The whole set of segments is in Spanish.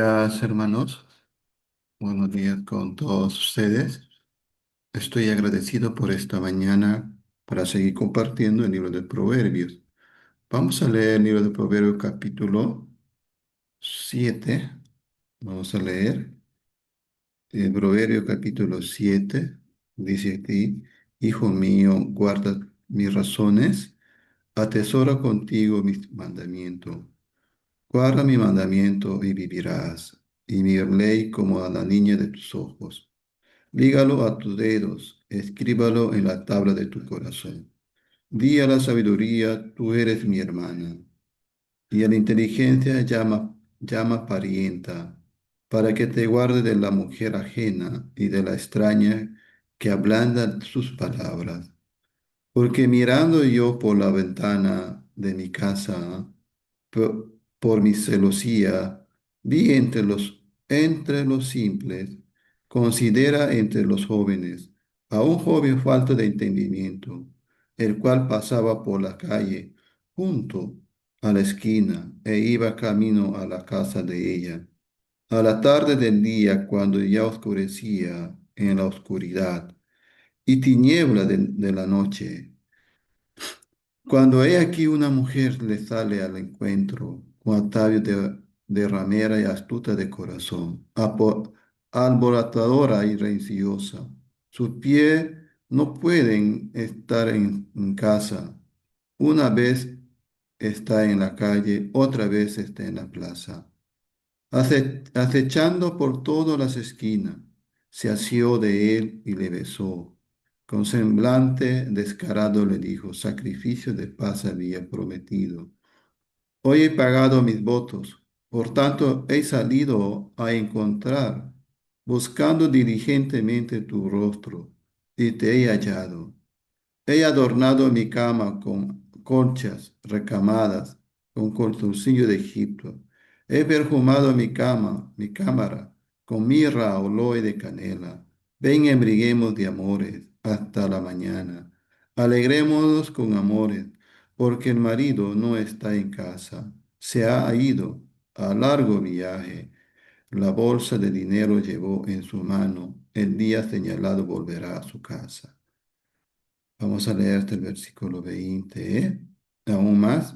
Días, hermanos. Buenos días con todos ustedes. Estoy agradecido por esta mañana para seguir compartiendo el libro de Proverbios. Vamos a leer el libro de Proverbios capítulo 7. Vamos a leer el Proverbio capítulo 7. Dice aquí, Hijo mío, guarda mis razones, atesora contigo mis mandamientos. Guarda mi mandamiento y vivirás, y mi ley como a la niña de tus ojos. Lígalo a tus dedos, escríbalo en la tabla de tu corazón. Di a la sabiduría, tú eres mi hermana, y a la inteligencia llama parienta, para que te guarde de la mujer ajena y de la extraña que ablanda sus palabras. Porque mirando yo por la ventana de mi casa, por mi celosía, vi entre los simples, considera entre los jóvenes, a un joven falto de entendimiento, el cual pasaba por la calle, junto a la esquina, e iba camino a la casa de ella. A la tarde del día, cuando ya oscurecía en la oscuridad y tiniebla de la noche, cuando he aquí una mujer le sale al encuentro, con atavío de ramera y astuta de corazón, alborotadora y rencillosa. Sus pies no pueden estar en casa. Una vez está en la calle, otra vez está en la plaza. Acechando por todas las esquinas, se asió de él y le besó. Con semblante descarado le dijo, sacrificio de paz había prometido. Hoy he pagado mis votos, por tanto he salido a encontrar, buscando diligentemente tu rostro, y te he hallado. He adornado mi cama con conchas recamadas, con cordoncillo de Egipto. He perfumado mi cama, mi cámara, con mirra, aloe de canela. Ven, embriguemos de amores hasta la mañana. Alegrémonos con amores, porque el marido no está en casa. Se ha ido a largo viaje. La bolsa de dinero llevó en su mano. El día señalado volverá a su casa. Vamos a leer hasta el versículo 20, ¿eh? Aún más,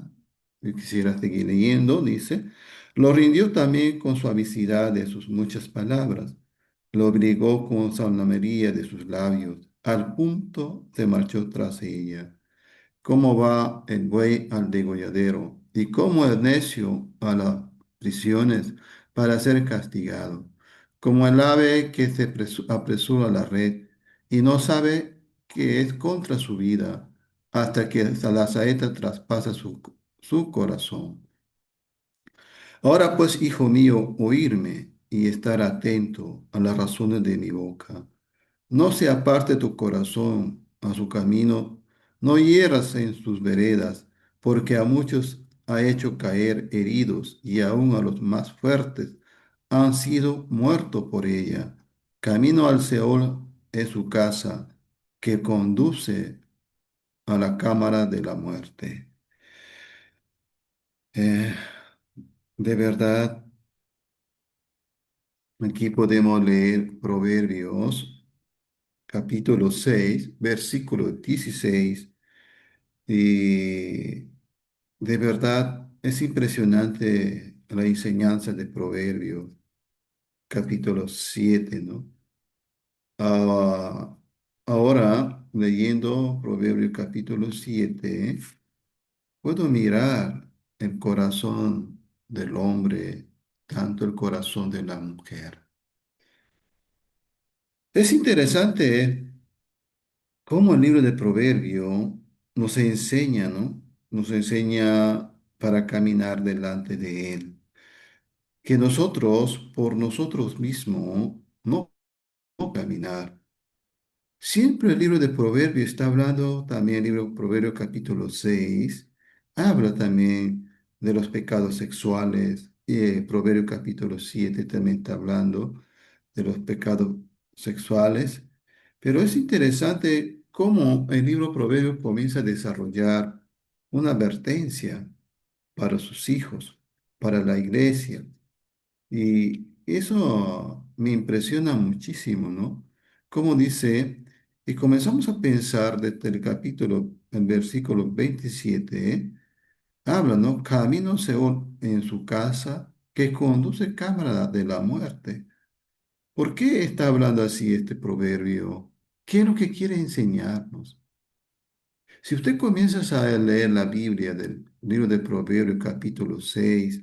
yo quisiera seguir leyendo, dice, lo rindió también con suavidad de sus muchas palabras, lo obligó con salmonería de sus labios, al punto se marchó tras ella. Cómo va el buey al degolladero y cómo el necio a las prisiones para ser castigado, como el ave que se apresura a la red y no sabe que es contra su vida hasta que la saeta traspasa su corazón. Ahora pues, hijo mío, oírme y estar atento a las razones de mi boca. No se aparte tu corazón a su camino, no hieras en sus veredas, porque a muchos ha hecho caer heridos y aun a los más fuertes han sido muertos por ella. Camino al Seol es su casa, que conduce a la cámara de la muerte. Eh, de verdad, aquí podemos leer Proverbios capítulo 6 versículo 16. Y de verdad es impresionante la enseñanza de Proverbios, capítulo 7, ¿no? Ah, ahora, leyendo Proverbios capítulo 7, puedo mirar el corazón del hombre, tanto el corazón de la mujer. Es interesante cómo el libro de Proverbios nos enseña, ¿no? Nos enseña para caminar delante de él. Que nosotros, por nosotros mismos, no caminar. Siempre el libro de Proverbios está hablando, también el libro de Proverbios capítulo 6 habla también de los pecados sexuales. Y Proverbios capítulo 7 también está hablando de los pecados sexuales. Pero es interesante cómo el libro de Proverbios comienza a desarrollar una advertencia para sus hijos, para la iglesia. Y eso me impresiona muchísimo, ¿no? Como dice, y comenzamos a pensar desde el capítulo, el versículo 27, habla, ¿no? Camino Seol en su casa que conduce cámara de la muerte. ¿Por qué está hablando así este proverbio? ¿Qué es lo que quiere enseñarnos? Si usted comienza a leer la Biblia del libro de Proverbios capítulo 6,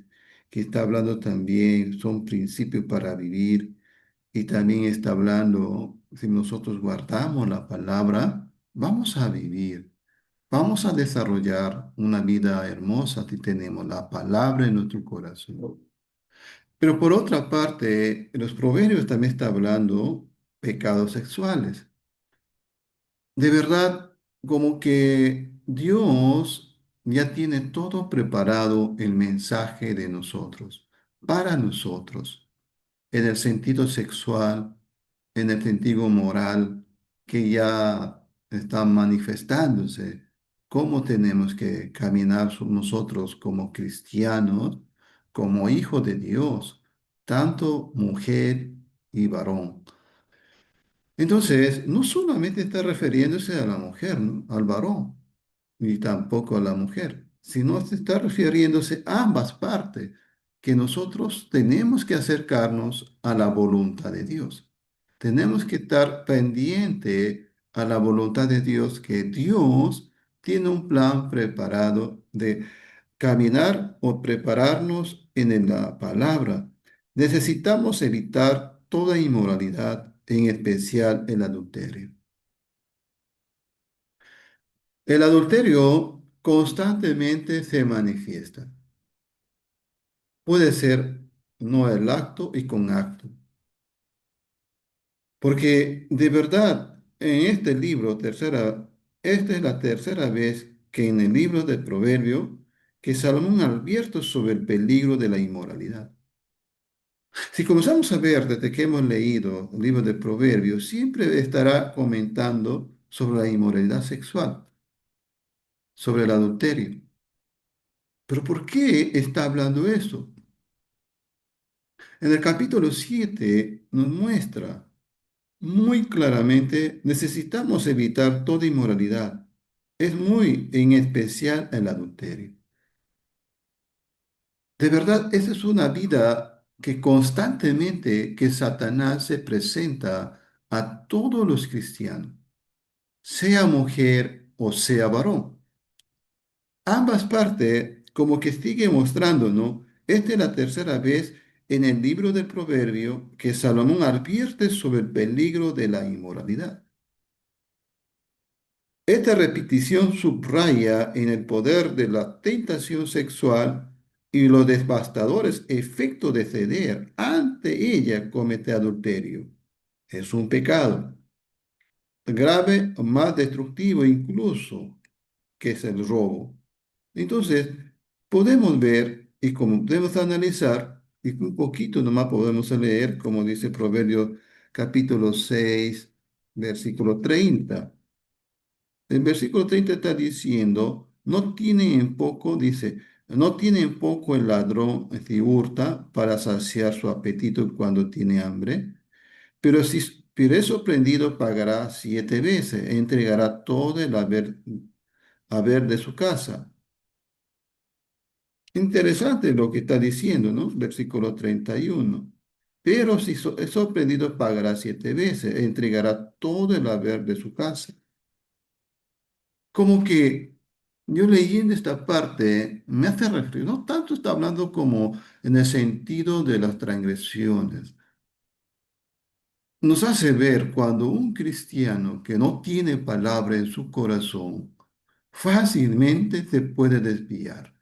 que está hablando también, son principios para vivir, y también está hablando, si nosotros guardamos la palabra, vamos a vivir, vamos a desarrollar una vida hermosa si tenemos la palabra en nuestro corazón. Pero por otra parte, los proverbios también está hablando pecados sexuales. De verdad, como que Dios ya tiene todo preparado el mensaje de nosotros, para nosotros, en el sentido sexual, en el sentido moral, que ya está manifestándose, cómo tenemos que caminar nosotros como cristianos, como hijos de Dios, tanto mujer y varón. Entonces, no solamente está refiriéndose a la mujer, ¿no? Al varón, ni tampoco a la mujer, sino se está refiriéndose a ambas partes, que nosotros tenemos que acercarnos a la voluntad de Dios. Tenemos que estar pendiente a la voluntad de Dios, que Dios tiene un plan preparado de caminar o prepararnos en la palabra. Necesitamos evitar toda inmoralidad, en especial el adulterio. El adulterio constantemente se manifiesta. Puede ser no el acto y con acto. Porque de verdad, en este libro, esta es la tercera vez que en el libro del Proverbio que Salomón advierte sobre el peligro de la inmoralidad. Si comenzamos a ver desde que hemos leído el libro de Proverbios, siempre estará comentando sobre la inmoralidad sexual, sobre el adulterio. Pero ¿por qué está hablando eso? En el capítulo 7 nos muestra muy claramente, necesitamos evitar toda inmoralidad. Es muy en especial el adulterio. De verdad, esa es una vida que constantemente que Satanás se presenta a todos los cristianos, sea mujer o sea varón. Ambas partes como que sigue mostrándonos, esta es la tercera vez en el libro del Proverbio que Salomón advierte sobre el peligro de la inmoralidad. Esta repetición subraya en el poder de la tentación sexual y los devastadores efectos de ceder ante ella comete adulterio. Es un pecado grave, más destructivo incluso que es el robo. Entonces, podemos ver y como podemos analizar, y un poquito nomás podemos leer, como dice Proverbios capítulo 6 versículo 30. El versículo 30 está diciendo, no tiene en poco, dice, no tiene en poco el ladrón si hurta para saciar su apetito cuando tiene hambre, pero si pero es sorprendido pagará 7 veces, e entregará todo el haber de su casa. Interesante lo que está diciendo, ¿no? Versículo 31. Pero si es sorprendido pagará 7 veces, e entregará todo el haber de su casa. Como que yo leyendo esta parte me hace reflexionar, no tanto está hablando como en el sentido de las transgresiones. Nos hace ver cuando un cristiano que no tiene palabra en su corazón fácilmente se puede desviar.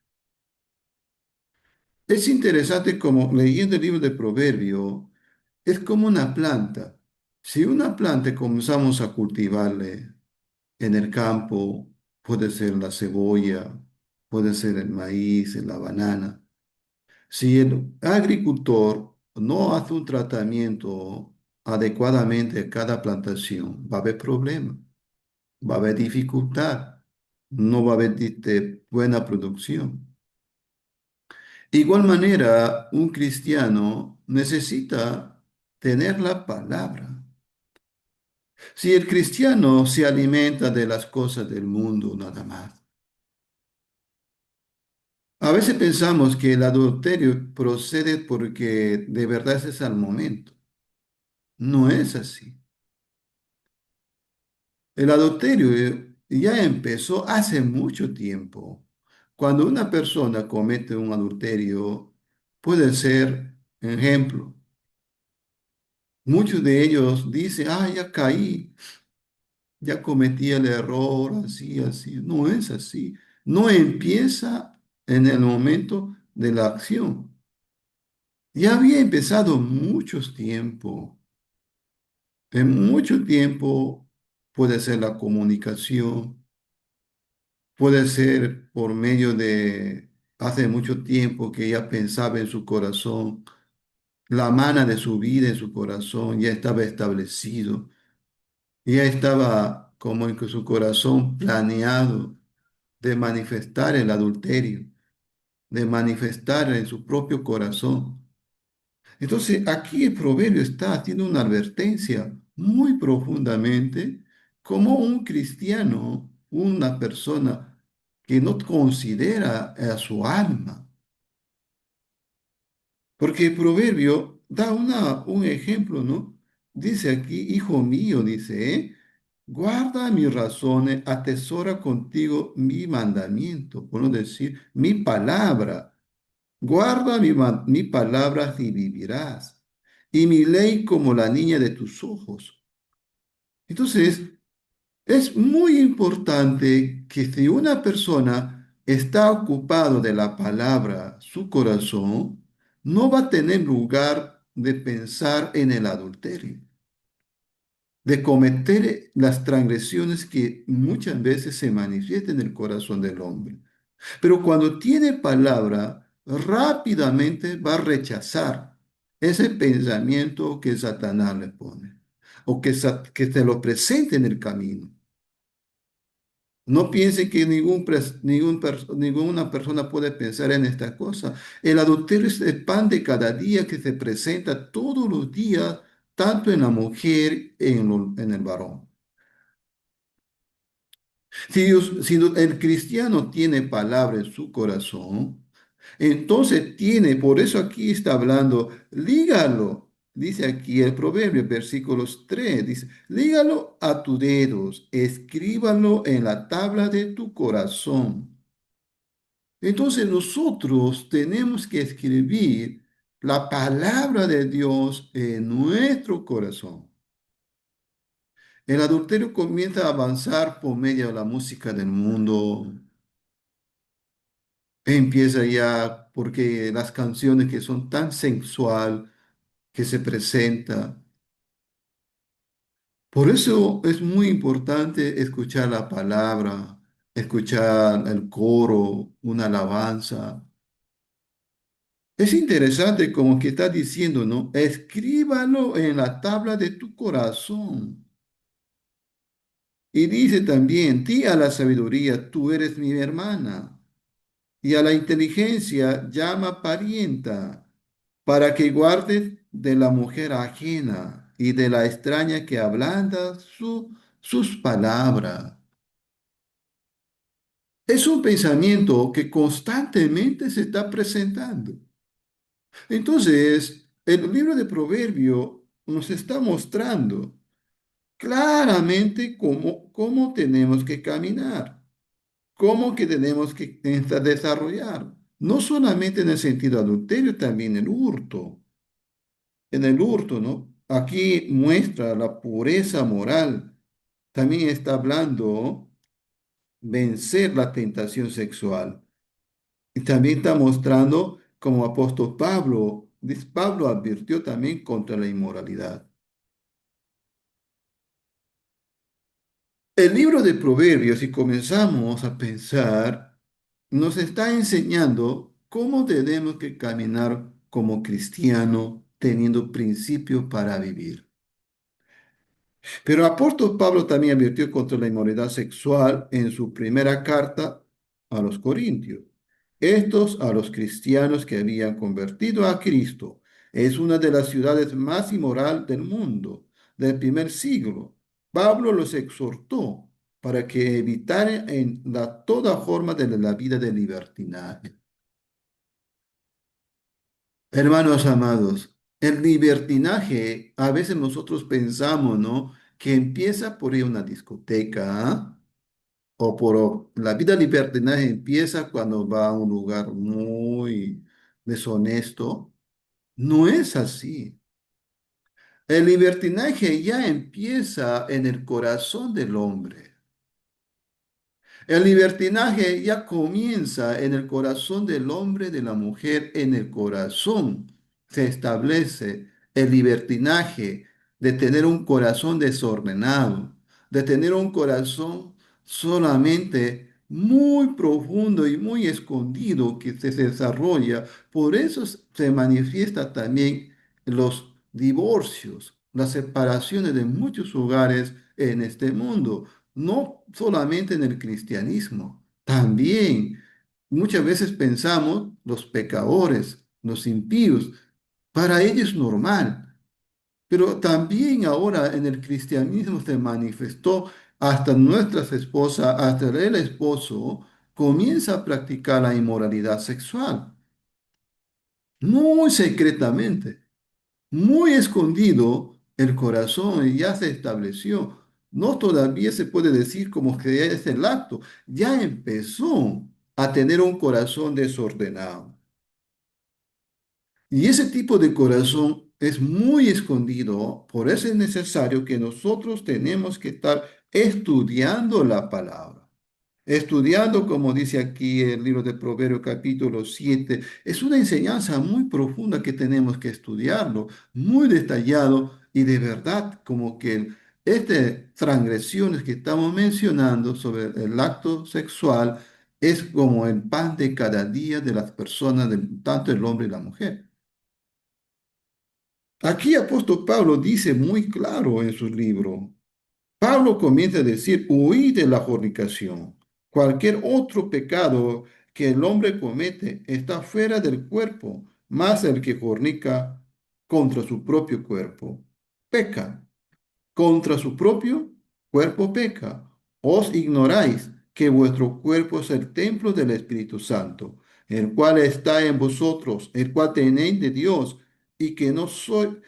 Es interesante como leyendo el libro de Proverbio, es como una planta. Si una planta comenzamos a cultivarle en el campo, puede ser la cebolla, puede ser el maíz, la banana. Si el agricultor no hace un tratamiento adecuadamente a cada plantación, va a haber problemas, va a haber dificultad, no va a haber buena producción. Igual manera, un cristiano necesita tener la palabra. Si el cristiano se alimenta de las cosas del mundo nada más, a veces pensamos que el adulterio procede porque de verdad ese es al momento. No es así. El adulterio ya empezó hace mucho tiempo. Cuando una persona comete un adulterio, puede ser, ejemplo, muchos de ellos dicen, ah, ya caí, ya cometí el error, así, así. No es así. No empieza en el momento de la acción. Ya había empezado muchos tiempo. En mucho tiempo puede ser la comunicación, puede ser por medio de hace mucho tiempo que ella pensaba en su corazón, la mana de su vida en su corazón ya estaba establecido, ya estaba como en que su corazón planeado de manifestar el adulterio, de manifestar en su propio corazón. Entonces, aquí el proverbio está haciendo una advertencia muy profundamente como un cristiano, una persona que no considera a su alma. Porque el proverbio da un ejemplo, ¿no? Dice aquí, hijo mío, dice, guarda mis razones, atesora contigo mi mandamiento, por no decir mi palabra. Guarda mi palabra y vivirás, y mi ley como la niña de tus ojos. Entonces, es muy importante que si una persona está ocupado de la palabra, su corazón, no va a tener lugar de pensar en el adulterio, de cometer las transgresiones que muchas veces se manifiestan en el corazón del hombre. Pero cuando tiene palabra, rápidamente va a rechazar ese pensamiento que Satanás le pone o que se lo presente en el camino. No piense que ninguna persona puede pensar en esta cosa. El adulterio es el pan de cada día que se presenta todos los días, tanto en la mujer en el varón. Si el cristiano tiene palabra en su corazón, entonces tiene, por eso aquí está hablando, lígalo, dice aquí el proverbio, versículos 3 dice, lígalo a tus dedos, escríbalo en la tabla de tu corazón. Entonces nosotros tenemos que escribir la palabra de Dios en nuestro corazón. El adulterio comienza a avanzar por medio de la música del mundo. Empieza ya porque las canciones que son tan sensual que se presenta. Por eso es muy importante escuchar la palabra, escuchar el coro, una alabanza. Es interesante como que está diciendo, ¿no? Escríbalo en la tabla de tu corazón. Y dice también, di a la sabiduría, tú eres mi hermana. Y a la inteligencia llama parienta, para que guardes de la mujer ajena y de la extraña que ablanda sus palabras. Es un pensamiento que constantemente se está presentando. Entonces, el libro de Proverbio nos está mostrando claramente cómo tenemos que caminar, cómo que tenemos que desarrollar. No solamente en el sentido adulterio, también el hurto. En el hurto, ¿no? Aquí muestra la pureza moral. También está hablando vencer la tentación sexual. Y también está mostrando como apóstol Pablo, Pablo advirtió también contra la inmoralidad. El libro de Proverbios, si comenzamos a pensar, nos está enseñando cómo tenemos que caminar como cristiano teniendo principios para vivir. Pero el apóstol Pablo también advirtió contra la inmoralidad sexual en su primera carta a los Corintios. Estos a los cristianos que habían convertido a Cristo. Es una de las ciudades más inmoral del mundo, del primer siglo. Pablo los exhortó para que evitaran toda forma de la vida de libertinaje. Hermanos amados, el libertinaje, a veces nosotros pensamos, ¿no? Que empieza por ir a una discoteca, ¿ah? La vida libertinaje empieza cuando va a un lugar muy deshonesto. No es así. El libertinaje ya empieza en el corazón del hombre. El libertinaje ya comienza en el corazón del hombre, de la mujer, en el corazón. Se establece el libertinaje de tener un corazón desordenado, de tener un corazón solamente muy profundo y muy escondido que se desarrolla. Por eso se manifiesta también los divorcios, las separaciones de muchos hogares en este mundo, no solamente en el cristianismo, también muchas veces pensamos los pecadores, los impíos, para ellos es normal, pero también ahora en el cristianismo se manifestó hasta nuestras esposas, hasta el esposo comienza a practicar la inmoralidad sexual, muy secretamente. Muy escondido el corazón y ya se estableció. No todavía se puede decir como que ya es el acto, ya empezó a tener un corazón desordenado. Y ese tipo de corazón es muy escondido, por eso es necesario que nosotros tenemos que estar estudiando la palabra. Estudiando, como dice aquí el libro de Proverbios capítulo 7, es una enseñanza muy profunda que tenemos que estudiarlo, muy detallado y de verdad como que estas transgresiones que estamos mencionando sobre el acto sexual es como el pan de cada día de las personas, tanto el hombre y la mujer. Aquí apóstol Pablo dice muy claro en su libro. Pablo comienza a decir, huid de la fornicación. Cualquier otro pecado que el hombre comete está fuera del cuerpo, más el que fornica contra su propio cuerpo. Peca, contra su propio cuerpo peca. Os ignoráis que vuestro cuerpo es el templo del Espíritu Santo, el cual está en vosotros, el cual tenéis de Dios, y que no soy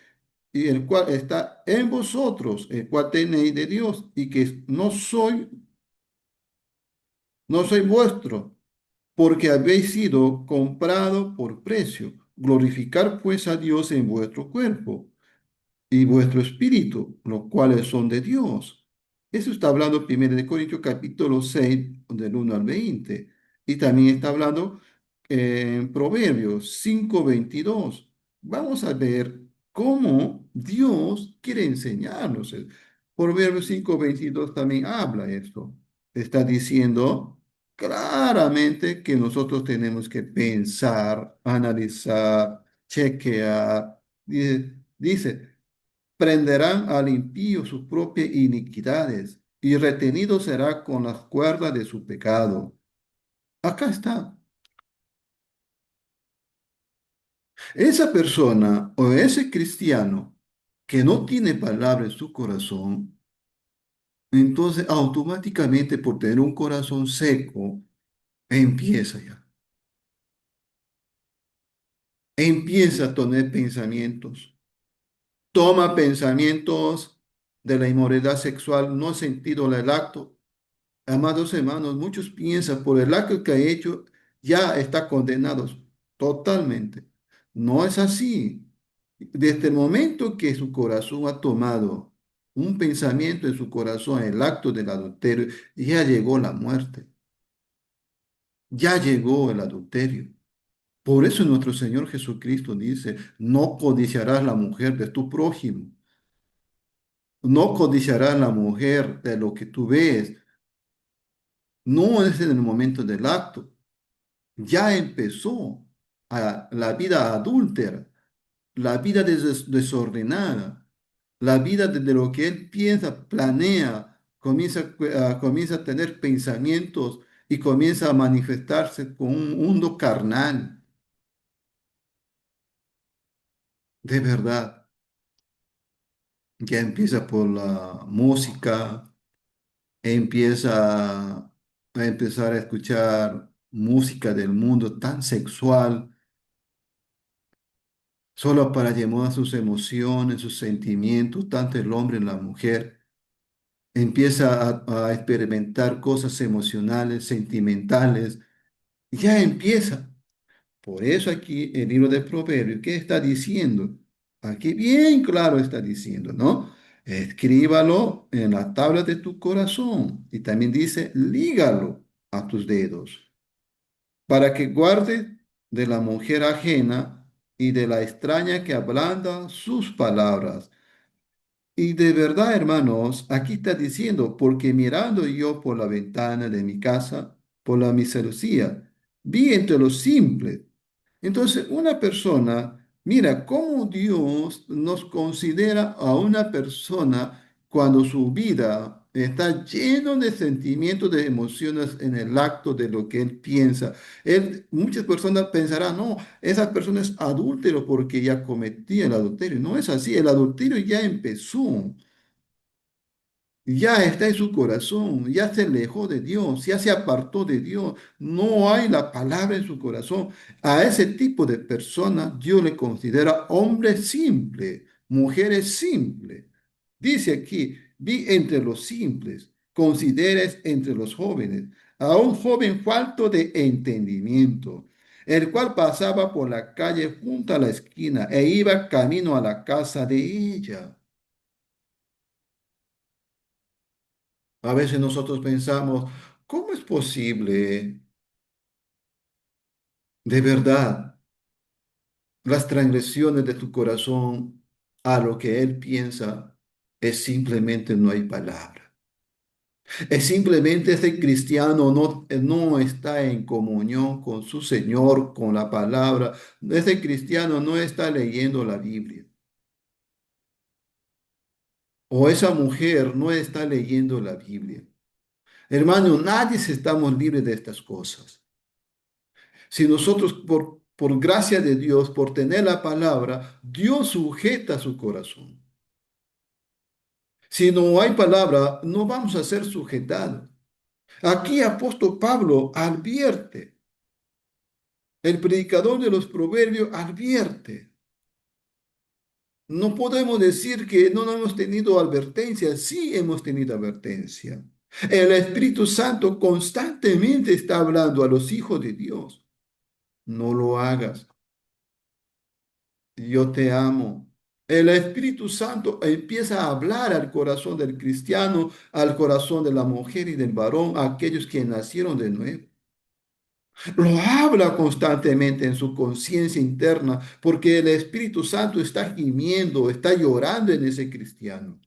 y el cual está en vosotros, el cual tenéis de Dios, y que no soy vuestro, porque habéis sido comprado por precio. Glorificar pues a Dios en vuestro cuerpo y vuestro espíritu, los cuales son de Dios. Eso está hablando 1 Corintios capítulo 6, del 1 al 20. Y también está hablando en Proverbios 5:22. Vamos a ver cómo Dios quiere enseñarnos. Proverbios 5:22 también habla esto. Está diciendo claramente que nosotros tenemos que pensar, analizar, chequear. Dice, prenderán al impío sus propias iniquidades y retenido será con las cuerdas de su pecado. Acá está. Esa persona o ese cristiano que no tiene palabra en su corazón, entonces automáticamente por tener un corazón seco, empieza ya. Empieza a tener pensamientos. Toma pensamientos de la inmoralidad sexual, no sentido el acto. Amados hermanos, muchos piensan por el acto que ha hecho, ya está condenado totalmente. No es así. Desde el momento que su corazón ha tomado un pensamiento en su corazón, el acto del adulterio, ya llegó la muerte, ya llegó el adulterio. Por eso nuestro Señor Jesucristo dice, no codiciarás la mujer de tu prójimo, no codiciarás la mujer de lo que tú ves, no es en el momento del acto. Ya empezó la vida adúltera, la vida desordenada, la vida de lo que él piensa, planea, comienza a tener pensamientos y comienza a manifestarse con un mundo carnal, de verdad. Ya empieza por la música, empieza a empezar a escuchar música del mundo tan sexual, solo para llamar sus emociones, sus sentimientos, tanto el hombre y la mujer. Empieza a experimentar cosas emocionales, sentimentales, ya empieza. Por eso aquí el libro de Proverbios, ¿qué está diciendo? Aquí bien claro está diciendo, ¿no? Escríbalo en la tabla de tu corazón. Y también dice, lígalo a tus dedos, para que guardes de la mujer ajena y de la extraña que ablanda sus palabras. Y de verdad, hermanos, aquí está diciendo, porque mirando yo por la ventana de mi casa, por la miseria, vi entre los simples. Entonces, una persona, mira cómo Dios nos considera a una persona cuando su vida está lleno de sentimientos, de emociones en el acto de lo que él piensa. Muchas personas pensarán, no, esa persona es adúltero porque ya cometía el adulterio. No es así, el adulterio ya empezó. Ya está en su corazón, ya se alejó de Dios, ya se apartó de Dios, no hay la palabra en su corazón. A ese tipo de personas Dios le considera hombre simple, mujeres simples. Dice aquí, vi entre los simples, consideres entre los jóvenes, a un joven falto de entendimiento, el cual pasaba por la calle junto a la esquina e iba camino a la casa de ella. A veces nosotros pensamos, ¿cómo es posible de verdad las transgresiones de tu corazón a lo que él piensa? Es simplemente no hay palabra. Es simplemente ese cristiano no está en comunión con su Señor, con la palabra. Ese cristiano no está leyendo la Biblia. O esa mujer no está leyendo la Biblia. Hermano, nadie estamos libres de estas cosas. Si nosotros, por gracia de Dios, por tener la palabra, Dios sujeta su corazón. Si no hay palabra, no vamos a ser sujetados. Aquí apóstol Pablo advierte, el predicador de los proverbios advierte. No podemos decir que no hemos tenido advertencia, sí hemos tenido advertencia. El Espíritu Santo constantemente está hablando a los hijos de Dios. No lo hagas. Yo te amo. El Espíritu Santo empieza a hablar al corazón del cristiano, al corazón de la mujer y del varón, a aquellos que nacieron de nuevo. Lo habla constantemente en su conciencia interna, porque el Espíritu Santo está gimiendo, está llorando en ese cristiano.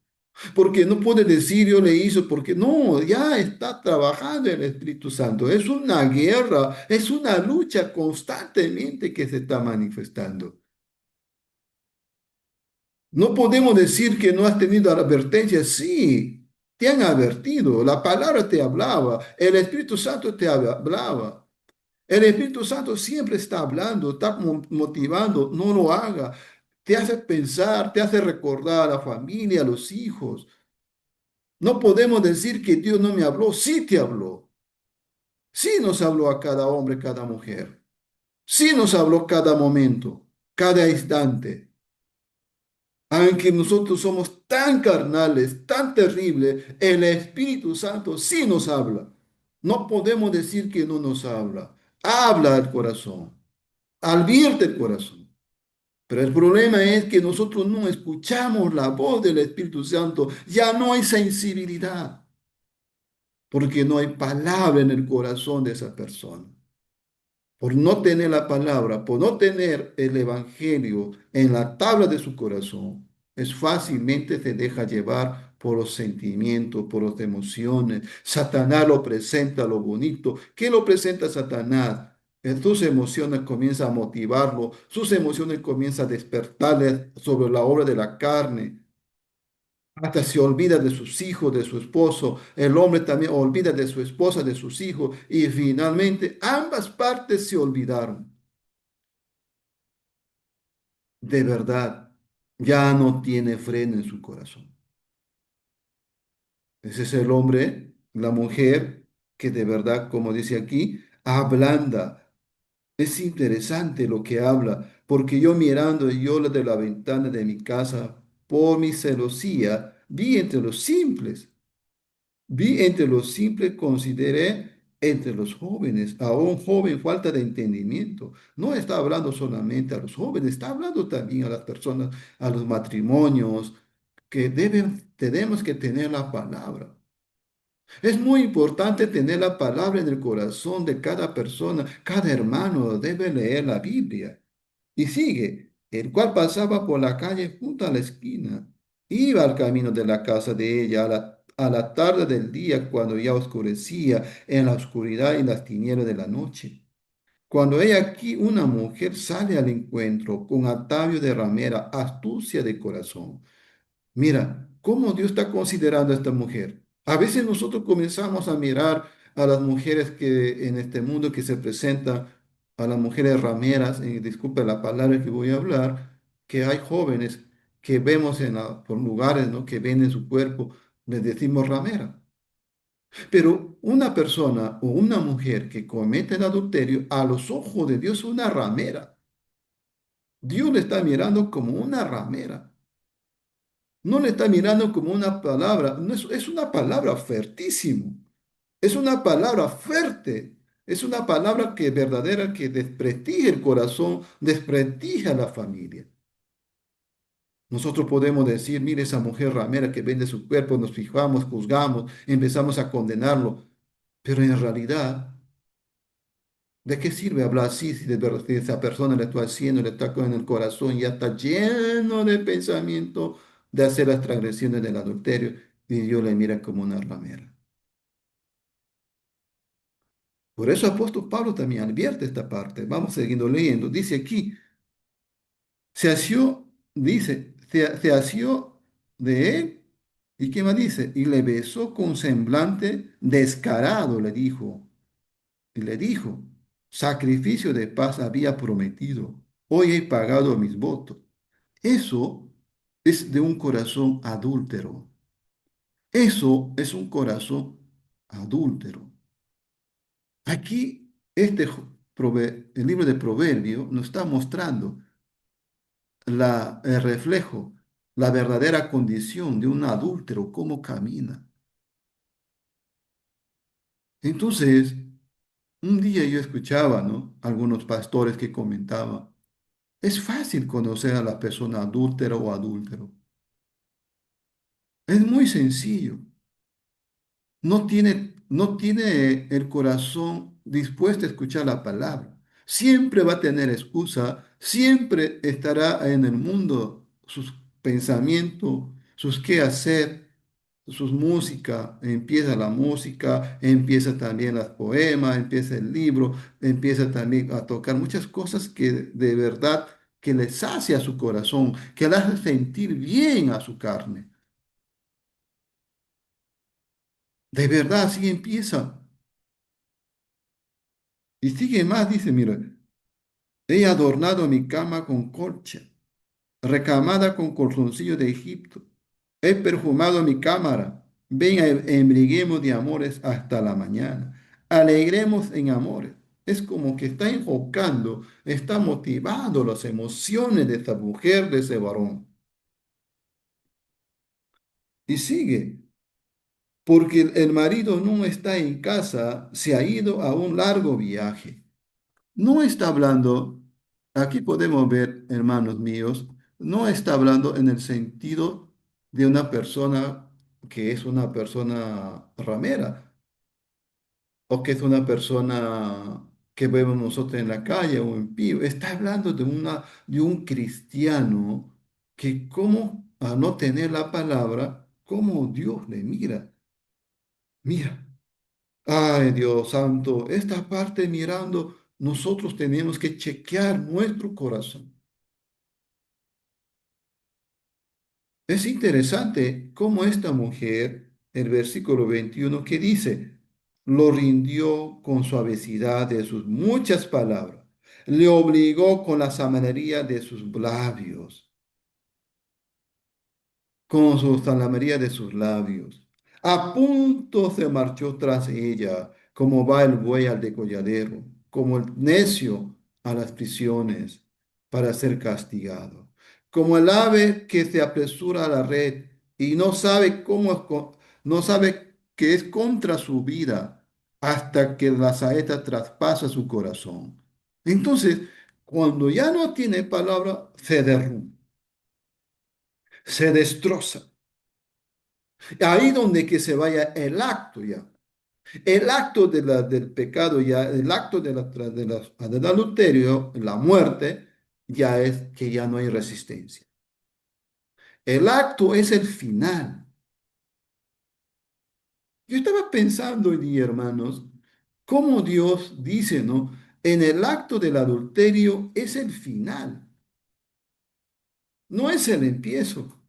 Porque no puede decir yo le hice, porque no, ya está trabajando el Espíritu Santo. Es una guerra, es una lucha constantemente que se está manifestando. No podemos decir que no has tenido advertencia. Sí, te han advertido. La palabra te hablaba. El Espíritu Santo te hablaba. El Espíritu Santo siempre está hablando, está motivando. No lo haga. Te hace pensar, te hace recordar a la familia, a los hijos. No podemos decir que Dios no me habló. Sí te habló. Sí nos habló a cada hombre, cada mujer. Sí nos habló cada momento, cada instante. Aunque nosotros somos tan carnales, tan terribles, el Espíritu Santo sí nos habla. No podemos decir que no nos habla. Habla al corazón, advierte el corazón. Pero el problema es que nosotros no escuchamos la voz del Espíritu Santo. Ya no hay sensibilidad, porque no hay palabra en el corazón de esa persona. Por no tener la palabra, por no tener el evangelio en la tabla de su corazón, es fácilmente se deja llevar por los sentimientos, por las emociones. Satanás lo presenta lo bonito. ¿Qué lo presenta Satanás? Sus emociones comienzan a motivarlo, sus emociones comienzan a despertarle sobre la obra de la carne. Hasta se olvida de sus hijos, de su esposo. El hombre también olvida de su esposa, de sus hijos. Y finalmente ambas partes se olvidaron. De verdad, ya no tiene freno en su corazón. Ese es el hombre, la mujer, que de verdad, como dice aquí, ablanda. Es interesante lo que habla, porque yo mirando yo de la ventana de mi casa, por mi celosía, vi entre los simples, consideré entre los jóvenes, a un joven falta de entendimiento. No está hablando solamente a los jóvenes, está hablando también a las personas, a los matrimonios, que tenemos que tener la palabra. Es muy importante tener la palabra en el corazón de cada persona. Cada hermano debe leer la Biblia. Y sigue, el cual pasaba por la calle junto a la esquina. Iba al camino de la casa de ella a la tarde del día, cuando ya oscurecía en la oscuridad y las tinieblas de la noche. Cuando he aquí una mujer sale al encuentro con atavio de ramera, astucia de corazón. Mira, cómo Dios está considerando a esta mujer. A veces nosotros comenzamos a mirar a las mujeres que en este mundo que se presentan, a las mujeres rameras, disculpe la palabra que voy a hablar, que hay jóvenes que vemos por lugares, ¿no? Que venden su cuerpo, les decimos ramera. Pero una persona o una mujer que comete el adulterio, a los ojos de Dios es una ramera. Dios le está mirando como una ramera. No le está mirando como una palabra, no es una palabra fuertísimo, es una palabra fuerte, es una palabra que verdadera que desprestigia el corazón, desprestigia la familia. Nosotros podemos decir, mire esa mujer ramera que vende su cuerpo, nos fijamos, juzgamos, empezamos a condenarlo, pero en realidad, ¿de qué sirve hablar así si de verdad si esa persona le está haciendo, le está con el corazón, ya está lleno de pensamiento de hacer las transgresiones del adulterio y Dios le mira como una ramera? Por eso apóstol Pablo también advierte esta parte. Vamos siguiendo leyendo. Dice aquí, se asió, dice, se asió de él. ¿Y qué más dice? Y le besó con semblante descarado, le dijo. Y le dijo, sacrificio de paz había prometido, hoy he pagado mis votos. Eso es de un corazón adúltero. Eso es un corazón adúltero. Aquí, el libro de Proverbios nos está mostrando el reflejo, la verdadera condición de un adúltero, cómo camina. Entonces, un día yo escuchaba, ¿no? Algunos pastores que comentaban, es fácil conocer a la persona adúltera o adúltero. Es muy sencillo. No tiene el corazón dispuesto a escuchar la palabra. Siempre va a tener excusa, siempre estará en el mundo sus pensamientos, sus qué hacer, sus música. Empieza la música, empieza también los poemas, empieza el libro, empieza también a tocar muchas cosas que de verdad que le sacia su corazón, que le hace sentir bien a su carne. De verdad, así empieza. Y sigue más, dice, mira, he adornado mi cama con colcha, recamada con colzoncillo de Egipto. He perfumado mi cámara. Ven, embriguemos de amores hasta la mañana. Alegremos en amores. Es como que está enfocando, está motivando las emociones de esta mujer, de ese varón. Y sigue, porque el marido no está en casa, se ha ido a un largo viaje. No está hablando, aquí podemos ver, hermanos míos, no está hablando en el sentido de una persona que es una persona ramera o que es una persona que vemos nosotros en la calle o en pío. Está hablando de un cristiano que como a no tener la palabra, como Dios le mira. Mira, ay Dios santo, esta parte mirando, nosotros tenemos que chequear nuestro corazón. Es interesante cómo esta mujer, el versículo 21 que dice, lo rindió con suavidad de sus muchas palabras, le obligó con la samanería de sus labios. Con su zalamería de sus labios. A punto se marchó tras ella, como va el buey al degolladero, como el necio a las prisiones para ser castigado, como el ave que se apresura a la red y no sabe no sabe que es contra su vida hasta que la saeta traspasa su corazón. Entonces, cuando ya no tiene palabra, se derrumba, se destroza. Ahí donde que se vaya el acto ya. El acto del pecado ya, el acto del adulterio, la muerte, ya es que ya no hay resistencia. El acto es el final. Yo estaba pensando hoy día, hermanos, cómo Dios dice, ¿no? En el acto del adulterio es el final, no es el empiezo.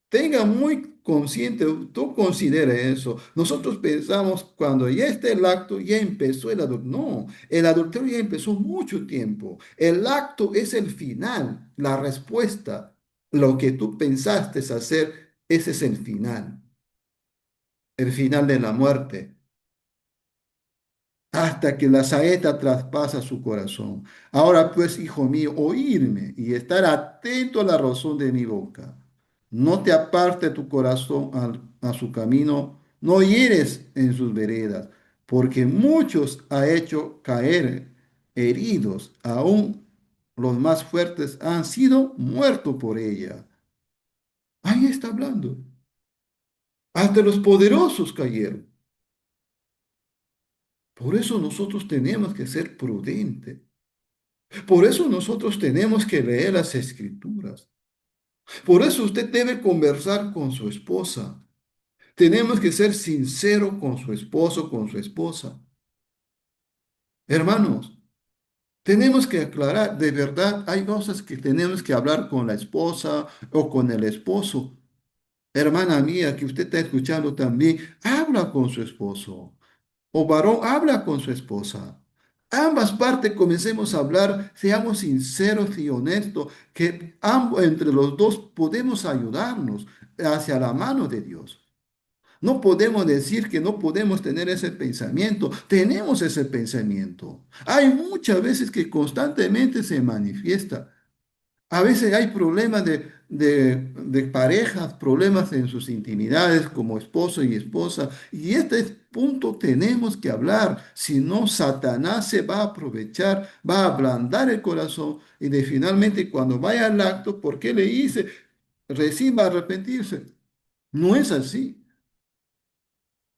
Tenga muy consciente, tú considera eso. Nosotros pensamos cuando ya está el acto, ya empezó el adulterio. No, el adulterio ya empezó mucho tiempo. El acto es el final, la respuesta. Lo que tú pensaste hacer, ese es el final de la muerte hasta que la saeta traspasa su corazón. Ahora pues, hijo mío, oírme y estar atento a la razón de mi boca. No te aparte tu corazón a su camino, no hieres en sus veredas, porque muchos ha hecho caer heridos, aún los más fuertes han sido muertos por ella. Ahí está hablando. Hasta los poderosos cayeron. Por eso nosotros tenemos que ser prudentes. Por eso nosotros tenemos que leer las escrituras. Por eso usted debe conversar con su esposa. Tenemos que ser sinceros con su esposo, con su esposa. Hermanos, tenemos que aclarar, de verdad, hay cosas que tenemos que hablar con la esposa o con el esposo. Hermana mía, que usted está escuchando también, habla con su esposo. O varón, habla con su esposa. Ambas partes comencemos a hablar, seamos sinceros y honestos, que ambos, entre los dos podemos ayudarnos hacia la mano de Dios. No podemos decir que no podemos tener ese pensamiento. Tenemos ese pensamiento. Hay muchas veces que constantemente se manifiesta. A veces hay problemas de parejas, problemas en sus intimidades como esposo y esposa. Y este punto tenemos que hablar. Si no, Satanás se va a aprovechar, va a ablandar el corazón y finalmente cuando vaya al acto, ¿por qué le hice? Recién va a arrepentirse. No es así.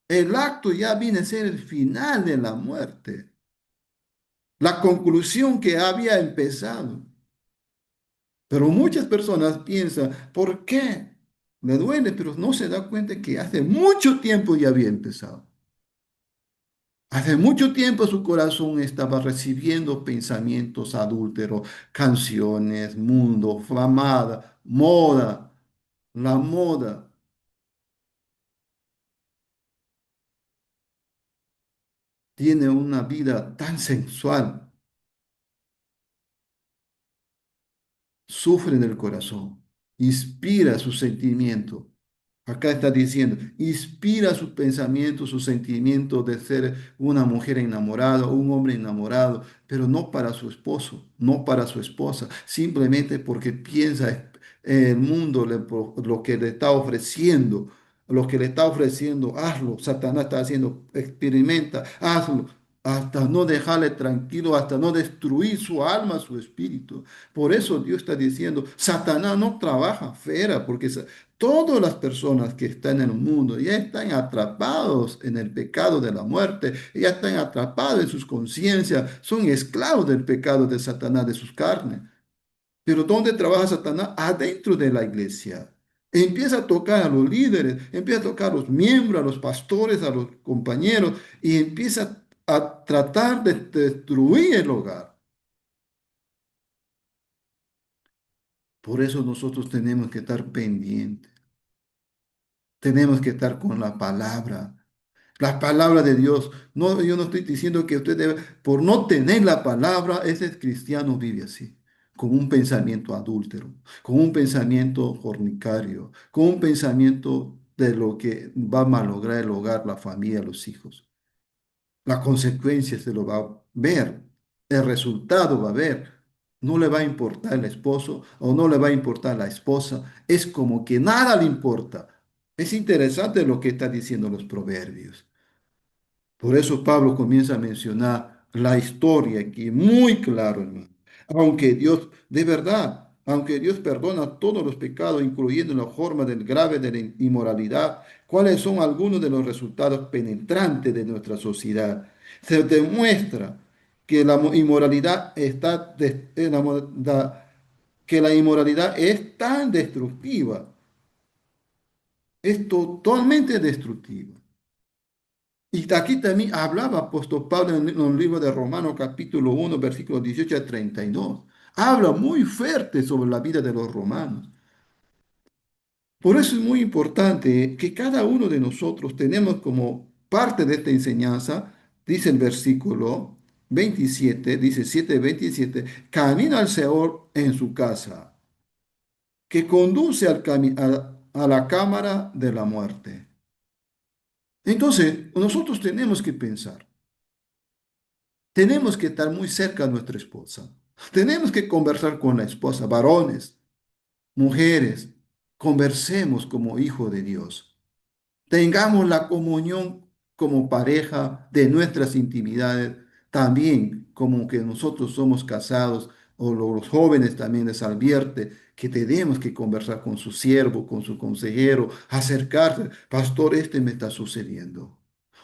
El acto ya viene a ser el final de la muerte, la conclusión que había empezado. Pero muchas personas piensan, ¿por qué? Le duele, pero no se da cuenta que hace mucho tiempo ya había empezado. Hace mucho tiempo su corazón estaba recibiendo pensamientos adúlteros, canciones, mundo, famada, moda, la moda. Tiene una vida tan sensual, sufre en el corazón, inspira su sentimiento. Acá está diciendo, inspira sus pensamientos, sus sentimientos de ser una mujer enamorada o un hombre enamorado, pero no para su esposo, no para su esposa, simplemente porque piensa el mundo, lo que le está ofreciendo, lo que le está ofreciendo, hazlo. Satanás está haciendo, experimenta, hazlo, hasta no dejarle tranquilo, hasta no destruir su alma, su espíritu. Por eso Dios está diciendo, Satanás no trabaja fuera, porque todas las personas que están en el mundo ya están atrapados en el pecado de la muerte, ya están atrapados en sus conciencias, son esclavos del pecado de Satanás, de sus carnes. Pero ¿dónde trabaja Satanás? Adentro de la iglesia. Empieza a tocar a los líderes, empieza a tocar a los miembros, a los pastores, a los compañeros y empieza a tratar de destruir el hogar. Por eso nosotros tenemos que estar pendientes, tenemos que estar con la palabra. La palabra de Dios. No, yo no estoy diciendo que usted debe, por no tener la palabra, ese cristiano vive así, con un pensamiento adúltero, con un pensamiento fornicario, con un pensamiento de lo que va a malograr el hogar, la familia, los hijos. La consecuencia se lo va a ver, el resultado va a ver. No le va a importar el esposo o no le va a importar la esposa. Es como que nada le importa. Es interesante lo que están diciendo los proverbios. Por eso Pablo comienza a mencionar la historia aquí, muy claro, hermano. Aunque Dios, de verdad, aunque Dios perdona todos los pecados, incluyendo la forma del grave de la inmoralidad, ¿cuáles son algunos de los resultados penetrantes de nuestra sociedad? Se demuestra que la inmoralidad está, que la inmoralidad es tan destructiva, es totalmente destructiva. Y aquí también hablaba apóstol Pablo en el libro de Romanos capítulo 1, versículos 18 a 32. Habla muy fuerte sobre la vida de los romanos. Por eso es muy importante que cada uno de nosotros tenemos como parte de esta enseñanza, dice el versículo 27, dice 7:27, camina al Señor en su casa, que conduce a la cámara de la muerte. Entonces, nosotros tenemos que pensar. Tenemos que estar muy cerca de nuestra esposa. Tenemos que conversar con la esposa, varones, mujeres. Conversemos como hijo de Dios. Tengamos la comunión como pareja de nuestras intimidades, también como que nosotros somos casados o los jóvenes también les advierte que tenemos que conversar con su siervo, con su consejero, acercarse, pastor, este me está sucediendo.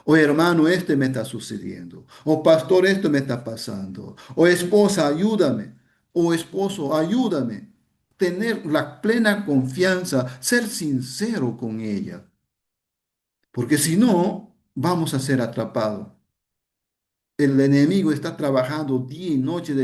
O hermano, este me está sucediendo. O pastor, esto me está pasando. O esposa, ayúdame. O esposo, ayúdame. Tener la plena confianza, ser sincero con ella. Porque si no, vamos a ser atrapados. El enemigo está trabajando día y noche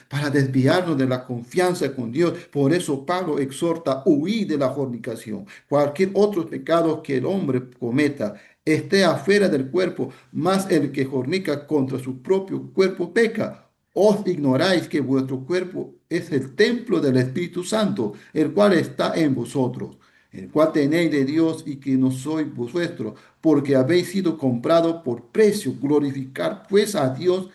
para desviarnos de la confianza con Dios. Por eso Pablo exhorta huir de la fornicación. Cualquier otro pecado que el hombre cometa esté afuera del cuerpo, más el que fornica contra su propio cuerpo peca. ¿Os ignoráis que vuestro cuerpo es el templo del Espíritu Santo, el cual está en vosotros, el cual tenéis de Dios y que no sois vuestro, porque habéis sido comprado por precio? Glorificar pues a Dios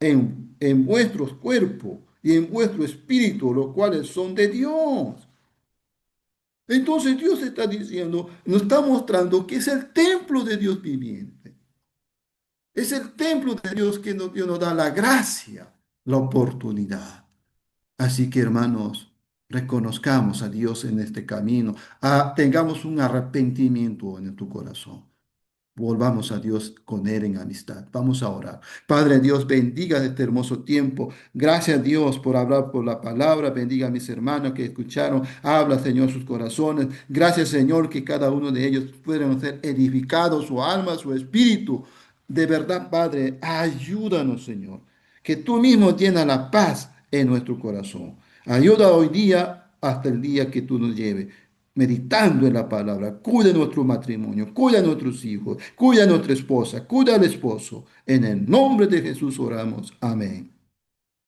en vuestros cuerpos y en vuestro espíritu, los cuales son de Dios. Entonces Dios está diciendo, nos está mostrando que es el templo de Dios viviente. Es el templo de Dios que Dios nos da la gracia, la oportunidad. Así que hermanos, reconozcamos a Dios en este camino, tengamos un arrepentimiento en tu corazón. Volvamos a Dios con Él en amistad. Vamos a orar. Padre Dios, bendiga este hermoso tiempo. Gracias Dios por hablar por la palabra. Bendiga a mis hermanos que escucharon. Habla, Señor, sus corazones. Gracias, Señor, que cada uno de ellos puedan ser edificados, su alma, su espíritu. De verdad, Padre, ayúdanos, Señor. Que tú mismo tienes la paz en nuestro corazón. Ayuda hoy día hasta el día que tú nos lleves meditando en la palabra. Cuida nuestro matrimonio, cuida a nuestros hijos, cuida a nuestra esposa, cuida al esposo. En el nombre de Jesús oramos. Amén.